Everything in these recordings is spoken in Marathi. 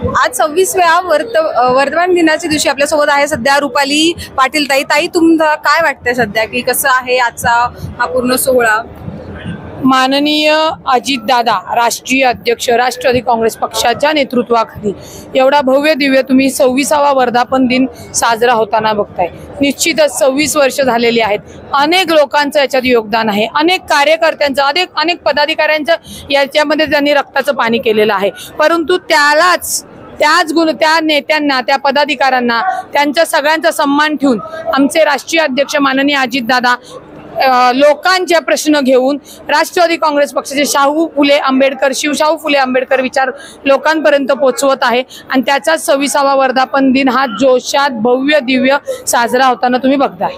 आज 26व्या वर्धमान दिनाच्या दिवशी आपल्यासोबत आहे सध्या रुपाली पाटील ताई. ताई, तुम्हाला काय वाटतंय सध्या की कसं आहे आजचा हा पूर्ण सोहळा? माननीय अजितदादा राष्ट्रीय अध्यक्ष राष्ट्रवादी काँग्रेस पक्षाच्या नेतृत्वाखाली एवढा भव्य दिव्य तुम्ही 26वा वर्धापन दिन साजरा होताना बघताय. निश्चितच 26 वर्ष झालेली आहेत. अनेक लोकांचं याच्यात योगदान आहे, अनेक कार्यकर्त्यांचं, अनेक पदाधिकाऱ्यांचं याच्यामध्ये त्यांनी रक्ताचं पाणी केलेलं आहे. परंतु त्या नेत्यांना, त्या पदाधिकाऱ्यांना, त्यांच्या सगळ्यांचा सन्मान ठेवून आमचे राष्ट्रीय अध्यक्ष माननीय अजितदादा लोकांचे प्रश्न घेऊन राष्ट्रवादी काँग्रेस पक्षाचे शाहू फुले आंबेडकर विचार लोकांपर्यंत पोहोचवत आहे. आणि त्याचाच 26वा वर्धापन दिन हा जोशात भव्य दिव्य साजरा होताना तुम्ही बघताय.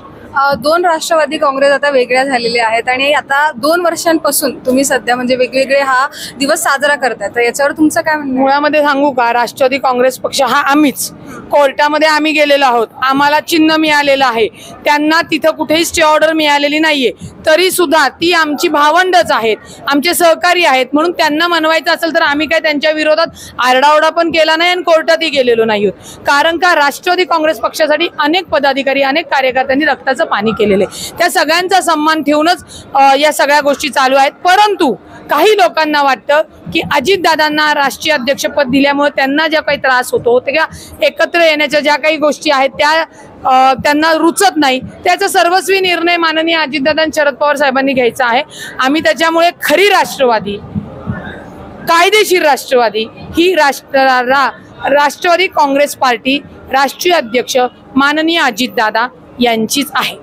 दोन राष्ट्रवादी काँग्रेस आता वेगळ्या झालेल्या आहेत आणि आता 2 वर्षांपासून तुम्ही सध्या म्हणजे वेगवेगळे हा दिवस साजरा करताय, तर याच्यावर तुमचं काय म्हणणं? मुळामध्ये सांगू का, राष्ट्रवादी काँग्रेस पक्ष हा आम्हीच कोर्टामध्ये आम्ही गेलेलो आहोत, आम्हाला चिन्ह मिळालेलं आहे, त्यांना तिथं कुठेही स्टे ऑर्डर मिळालेली नाहीये, तरी सुद्धा ती आमची भावंडच आहेत, आमचे सहकारी आहेत. म्हणून त्यांना मनवायचं असेल तर आम्ही काय त्यांच्या विरोधात आरडाओरडा पण केला नाही आणि कोर्टातही गेलेलो नाही आहोत. कारण का, राष्ट्रवादी काँग्रेस पक्षासाठी अनेक पदाधिकारी, अनेक कार्यकर्त्यांनी रक्ताचं पाणी केलेले, त्या सगळ्यांचा सन्मान ठेवूनच या सगळ्या गोष्टी चालू आहेत. परंतु काही लोकांना वाटतं की अजितदादांना राष्ट्रीय अध्यक्षपद दिल्यामुळे त्यांना ज्या काही त्रास होतो, त्या एकत्र येण्याच्या ज्या काही गोष्टी आहेत त्या त्यांना रुचत नाही. त्याचा सर्वस्वी निर्णय माननीय अजितदादा शरद पवार साहेबांनी घ्यायचा आहे. आम्ही त्याच्यामुळे खरी राष्ट्रवादी, कायदेशीर राष्ट्रवादी ही राष्ट्रवादी काँग्रेस पार्टी, राष्ट्रीय अध्यक्ष माननीय अजितदादा यांचीच आहे.